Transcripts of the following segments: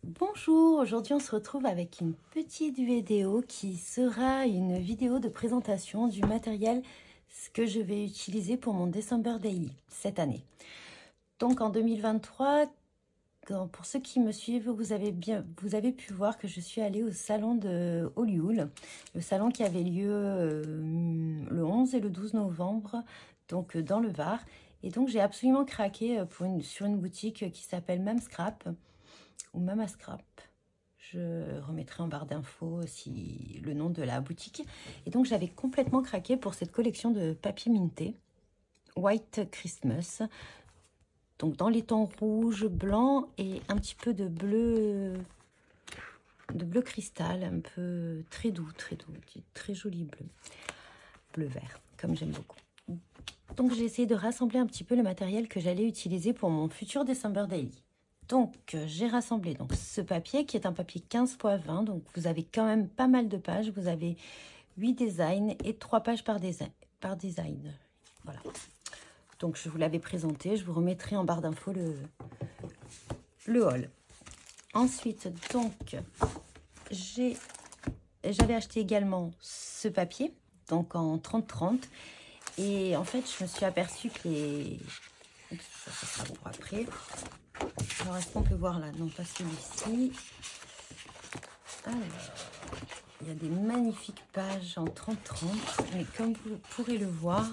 Bonjour, aujourd'hui on se retrouve avec une petite vidéo qui sera une vidéo de présentation du matériel que je vais utiliser pour mon December Daily cette année. Donc en 2023, pour ceux qui me suivent, vous avez pu voir que je suis allée au salon de Olioul, le salon qui avait lieu le 11 et le 12 novembre, donc dans le Var. Et donc j'ai absolument craqué sur une boutique qui s'appelle Même Scrap ou Mama Scrap. Je remettrai en barre d'infos si le nom de la boutique. Et donc j'avais complètement craqué pour cette collection de papier minté White Christmas. Donc dans les tons rouge, blanc et un petit peu de bleu cristal, un peu très doux, très joli bleu vert, comme j'aime beaucoup. Donc j'ai essayé de rassembler un petit peu le matériel que j'allais utiliser pour mon futur December Daily. Donc, j'ai rassemblé ce papier qui est un papier 15 x 20. Donc, vous avez quand même pas mal de pages. Vous avez 8 designs et 3 pages par design. Voilà. Donc, je vous l'avais présenté. Je vous remettrai en barre d'infos le haul. Ensuite, donc, j'avais acheté également ce papier, donc en 30-30. Et en fait, je me suis aperçue que les... Ça sera pour après. Alors, est-ce qu'on peut voir là? Non, pas celui-ci. Alors, il y a des magnifiques pages en 30-30. Mais comme vous pourrez le voir,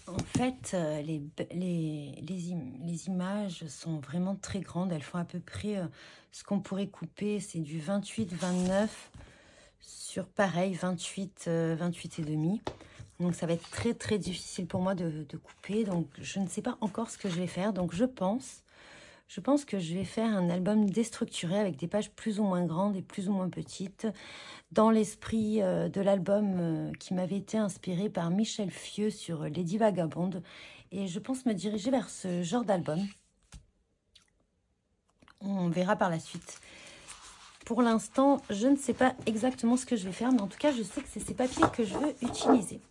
en fait, les images sont vraiment très grandes. Elles font à peu près ce qu'on pourrait couper. C'est du 28-29 sur pareil, 28 et demi. Donc, ça va être très difficile pour moi de couper. Donc, je ne sais pas encore ce que je vais faire. Donc, je pense que je vais faire un album déstructuré avec des pages plus ou moins grandes et plus ou moins petites, dans l'esprit de l'album qui m'avait été inspiré par Michel Fieux sur Lady Vagabonde. Et je pense me diriger vers ce genre d'album. On verra par la suite. Pour l'instant, je ne sais pas exactement ce que je vais faire, mais en tout cas, je sais que c'est ces papiers que je veux utiliser.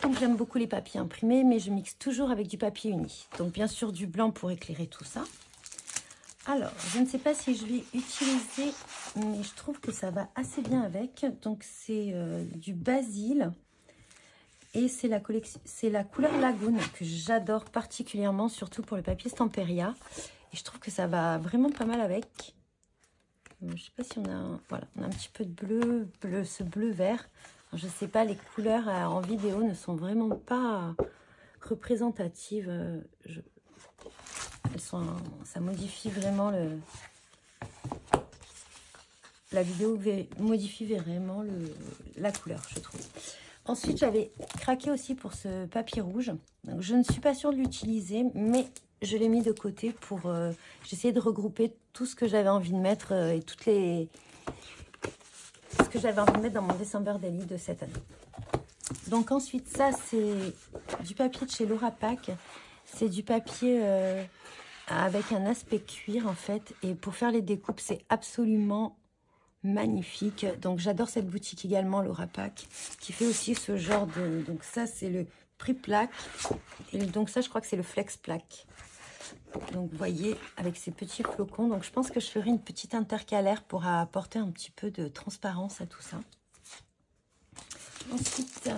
Donc, j'aime beaucoup les papiers imprimés, mais je mixe toujours avec du papier uni. Donc, bien sûr, du blanc pour éclairer tout ça. Alors, je ne sais pas si je vais utiliser, mais je trouve que ça va assez bien avec. Donc, c'est du basil et c'est la couleur Lagoon que j'adore particulièrement, surtout pour le papier Stamperia. Et je trouve que ça va vraiment pas mal avec. Je ne sais pas si on a... Voilà, on a un petit peu de ce bleu vert. Alors, je ne sais pas, les couleurs en vidéo ne sont vraiment pas représentatives. Ça modifie vraiment la vidéo modifie vraiment la couleur, je trouve. Ensuite, j'avais craqué aussi pour ce papier rouge. Donc, je ne suis pas sûre de l'utiliser, mais je l'ai mis de côté pour... j'essayais de regrouper tout ce que j'avais envie de mettre et ce que j'avais envie de mettre dans mon December Daily de cette année. Donc ensuite, ça, c'est du papier de chez Laura Pack. C'est du papier avec un aspect cuir, en fait. Et pour faire les découpes, c'est absolument magnifique. Donc, j'adore cette boutique également, Laura Pack, qui fait aussi ce genre de... Donc, ça, c'est le prix plaque. Et donc, ça, je crois que c'est le flex plaque. Donc, vous voyez, avec ces petits flocons. Donc, je pense que je ferai une petite intercalaire pour apporter un petit peu de transparence à tout ça. Ensuite,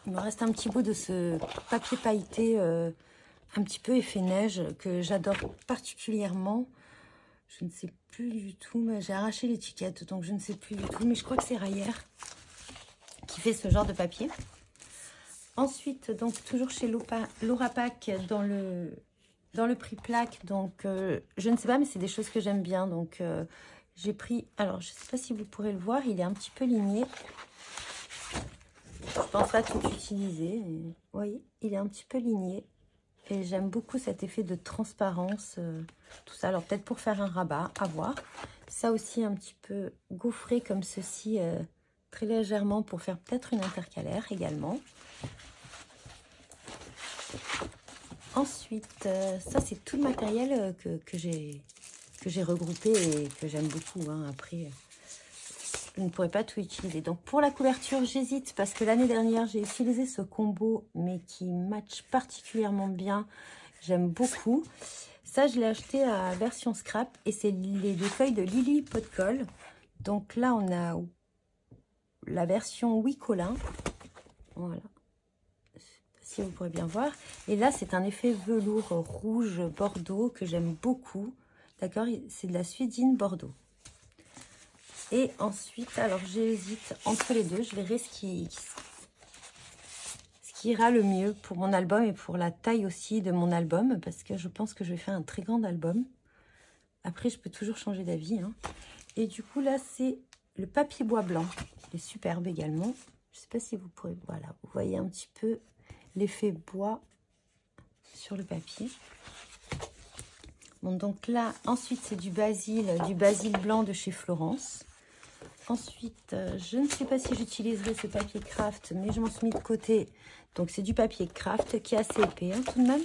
il me reste un petit bout de ce papier pailleté un petit peu effet neige que j'adore particulièrement. Je ne sais plus du tout, mais j'ai arraché l'étiquette, donc je ne sais plus du tout. Mais je crois que c'est Rayer qui fait ce genre de papier. Ensuite, donc toujours chez Laura Pack dans le prix plaque. Donc, je ne sais pas, mais c'est des choses que j'aime bien. Donc, j'ai pris... Alors, je ne sais pas si vous pourrez le voir, il est un petit peu ligné. Je pense pas tout utiliser. Mais... Vous voyez, il est un petit peu ligné. Et j'aime beaucoup cet effet de transparence, tout ça. Alors, peut-être pour faire un rabat, à voir. Ça aussi, un petit peu gaufré comme ceci, très légèrement, pour faire peut-être une intercalaire également. Ensuite, ça, c'est tout le matériel que j'ai regroupé et que j'aime beaucoup. Hein. Après, je ne pourrais pas tout utiliser. Donc, pour la couverture, j'hésite parce que l'année dernière, j'ai utilisé ce combo, mais qui match particulièrement bien. J'aime beaucoup. Ça, je l'ai acheté à version scrap et c'est les deux feuilles de Lily Pot de Colle. Donc là, on a la version Wicolin. Voilà. Si vous pourrez bien voir. Et là, c'est un effet velours rouge bordeaux que j'aime beaucoup. D'accord? C'est de la Suédine Bordeaux. Et ensuite, alors j'hésite entre les deux. Je verrai ce qui ira le mieux pour mon album et pour la taille aussi de mon album. Parce que je pense que je vais faire un très grand album. Après, je peux toujours changer d'avis. Hein. Et du coup, là, c'est le papier bois blanc. Il est superbe également. Je ne sais pas si vous pourrez... Voilà, vous voyez un petit peu l'effet bois sur le papier. Bon, donc là, ensuite, c'est du basil blanc de chez Florence. Ensuite, je ne sais pas si j'utiliserai ce papier craft, mais je m'en suis mis de côté. Donc, c'est du papier craft qui est assez épais, hein, tout de même.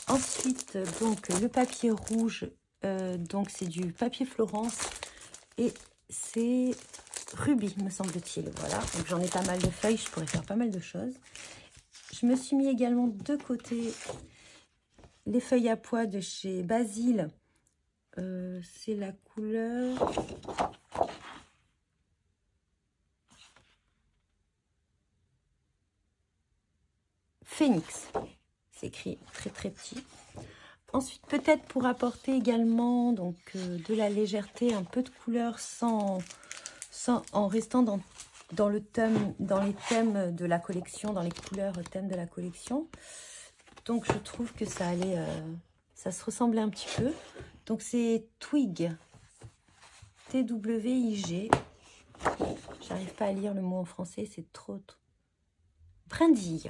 Ensuite, donc, le papier rouge, donc c'est du papier Florence et c'est rubis, me semble-t-il. Voilà, donc j'en ai pas mal de feuilles, je pourrais faire pas mal de choses. Je me suis mis également de côté les feuilles à pois de chez Basil. C'est la couleur... Phoenix. C'est écrit très très petit. Ensuite, peut-être pour apporter également donc, de la légèreté, un peu de couleur en restant dans les thèmes de la collection, dans les couleurs thèmes de la collection. Donc, je trouve que ça allait, ça se ressemblait un petit peu. Donc, c'est Twig, T-W-I-G. J'arrive pas à lire le mot en français, c'est trop... Brindille.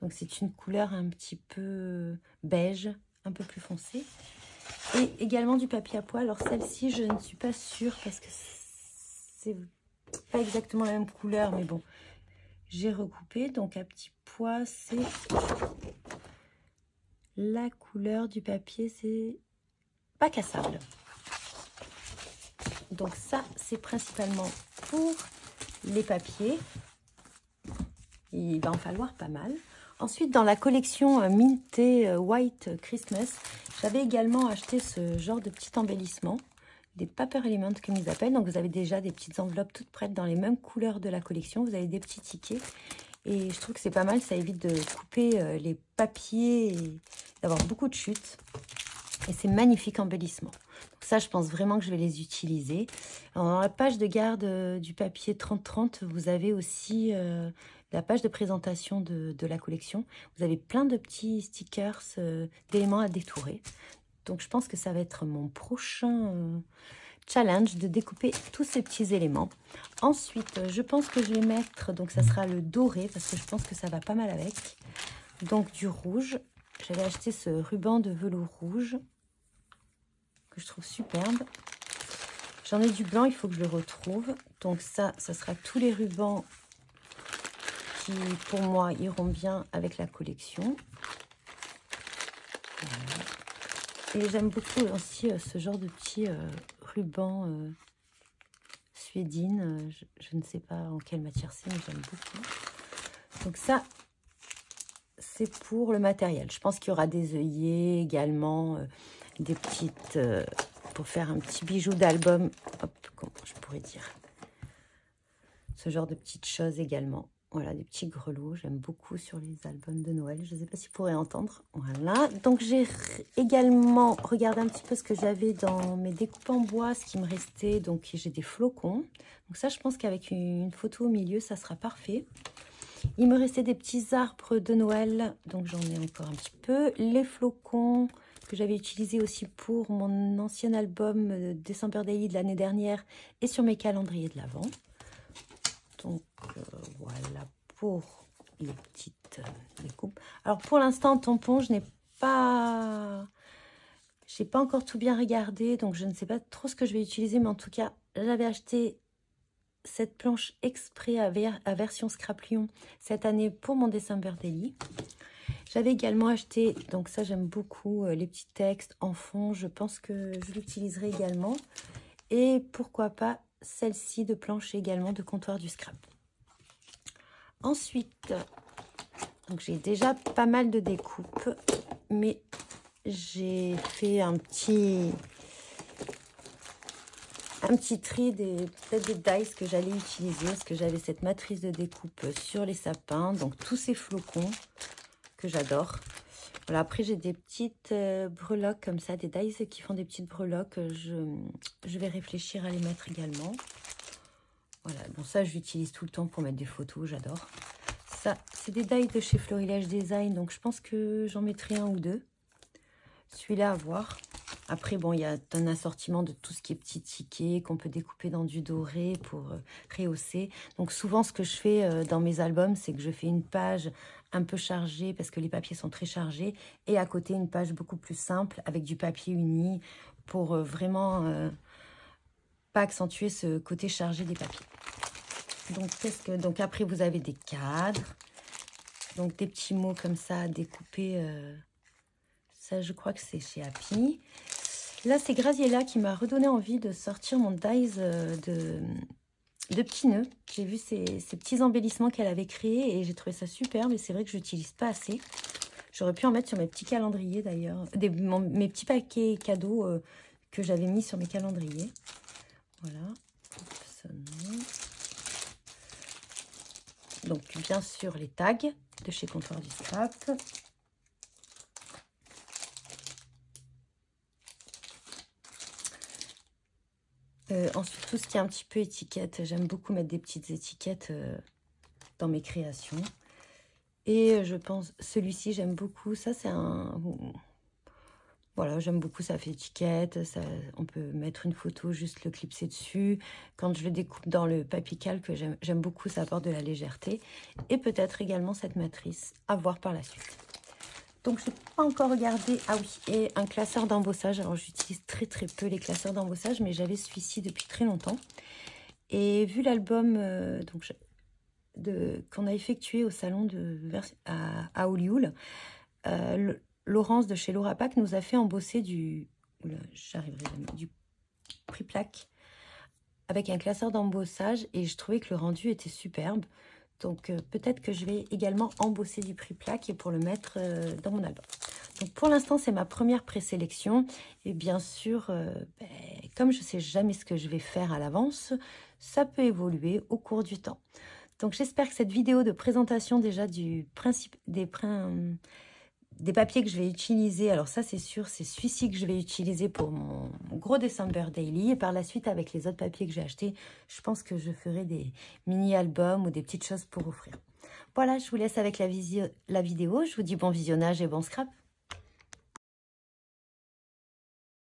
Donc, c'est une couleur un petit peu beige, un peu plus foncé. Et également du papier à pois. Alors, celle-ci, je ne suis pas sûre parce que c'est pas exactement la même couleur. Mais bon, j'ai recoupé. Donc, à petit pois, c'est... La couleur du papier, c'est bac à sable. Donc, ça, c'est principalement pour les papiers. Il va en falloir pas mal. Ensuite, dans la collection Minté White Christmas, j'avais également acheté ce genre de petit embellissement, des Paper Element comme ils appellent. Donc, vous avez déjà des petites enveloppes toutes prêtes dans les mêmes couleurs de la collection. Vous avez des petits tickets. Et je trouve que c'est pas mal. Ça évite de couper les papiers et d'avoir beaucoup de chutes. Et c'est magnifique embellissement. Donc ça, je pense vraiment que je vais les utiliser. Alors, dans la page de garde du papier 30-30, vous avez aussi... la page de présentation de la collection, vous avez plein de petits stickers d'éléments à détourer. Donc, je pense que ça va être mon prochain challenge de découper tous ces petits éléments. Ensuite, je pense que je vais mettre, donc ça sera le doré, parce que je pense que ça va pas mal avec. Donc, du rouge. J'avais acheté ce ruban de velours rouge que je trouve superbe. J'en ai du blanc, il faut que je le retrouve. Donc, ça sera tous les rubans qui, pour moi, iront bien avec la collection. Voilà. Et j'aime beaucoup aussi ce genre de petits rubans suédine. Je ne sais pas en quelle matière c'est, mais j'aime beaucoup. Donc ça, c'est pour le matériel. Je pense qu'il y aura des œillets également, des petites... pour faire un petit bijou d'album. Hop, comment je pourrais dire? Ce genre de petites choses également. Voilà, des petits grelots, j'aime beaucoup sur les albums de Noël. Je ne sais pas si vous pourrez entendre. Voilà, donc j'ai également regardé un petit peu ce que j'avais dans mes découpes en bois, ce qui me restait. Donc j'ai des flocons. Donc ça, je pense qu'avec une photo au milieu, ça sera parfait. Il me restait des petits arbres de Noël, donc j'en ai encore un petit peu. Les flocons que j'avais utilisés aussi pour mon ancien album December Daily de l'année dernière et sur mes calendriers de l'Avent. Donc, voilà pour les petites découpes. Alors, pour l'instant, tampon, je n'ai pas encore tout bien regardé. Donc, je ne sais pas trop ce que je vais utiliser. Mais en tout cas, j'avais acheté cette planche exprès à version Scraplion cette année pour mon December Daily. J'avais également acheté, donc ça, j'aime beaucoup, les petits textes en fond. Je pense que je l'utiliserai également. Et pourquoi pas celle-ci de planche également de comptoir du scrap. Ensuite, donc j'ai déjà pas mal de découpes, mais j'ai fait un petit tri peut-être des dies que j'allais utiliser, parce que j'avais cette matrice de découpe sur les sapins, donc tous ces flocons que j'adore. Voilà, après j'ai des petites breloques comme ça, des dies qui font des petites breloques, je vais réfléchir à les mettre également. Voilà, bon ça je l'utilise tout le temps pour mettre des photos, j'adore. Ça, c'est des dies de chez Florilège Design, donc je pense que j'en mettrai un ou deux. Celui-là à voir. Après, bon, il y a un assortiment de tout ce qui est petits tickets qu'on peut découper dans du doré pour rehausser. Donc, souvent, ce que je fais dans mes albums, c'est que je fais une page un peu chargée parce que les papiers sont très chargés. Et à côté, une page beaucoup plus simple avec du papier uni pour vraiment pas accentuer ce côté chargé des papiers. Donc, après, vous avez des cadres. Donc, des petits mots comme ça à découper. Ça, je crois que c'est chez Happy. Là, c'est Graziella qui m'a redonné envie de sortir mon dies de petits nœuds. J'ai vu ces petits embellissements qu'elle avait créés et j'ai trouvé ça superbe. Et c'est vrai que je n'utilise pas assez. J'aurais pu en mettre sur mes petits calendriers d'ailleurs. Mes petits paquets cadeaux que j'avais mis sur mes calendriers. Voilà. Donc, bien sûr, les tags de chez Comptoir du Scrap. Ensuite, tout ce qui est un petit peu étiquette. J'aime beaucoup mettre des petites étiquettes dans mes créations. Et je pense, celui-ci, j'aime beaucoup. Ça, c'est un... Voilà, j'aime beaucoup, ça fait étiquette. Ça, on peut mettre une photo, juste le clipser dessus. Quand je le découpe dans le papier calque, j'aime beaucoup, ça apporte de la légèreté. Et peut-être également cette matrice, à voir par la suite. Donc, je n'ai pas encore regardé. Ah oui, et un classeur d'embossage. Alors, j'utilise très peu les classeurs d'embossage, mais j'avais celui-ci depuis très longtemps. Et vu l'album qu'on a effectué au salon à Olioul, Laurence de chez Laura Pack nous a fait embosser du prix-plaque avec un classeur d'embossage. Et je trouvais que le rendu était superbe. Donc, peut-être que je vais également embosser du prix-plaque pour le mettre dans mon album. Donc, pour l'instant, c'est ma première présélection. Et bien sûr, comme je ne sais jamais ce que je vais faire à l'avance, ça peut évoluer au cours du temps. Donc, j'espère que cette vidéo de présentation déjà du principe des papiers que je vais utiliser, alors ça c'est sûr, c'est celui-ci que je vais utiliser pour mon gros December Daily. Et par la suite, avec les autres papiers que j'ai achetés, je pense que je ferai des mini-albums ou des petites choses pour offrir. Voilà, je vous laisse avec la vidéo. Je vous dis bon visionnage et bon scrap.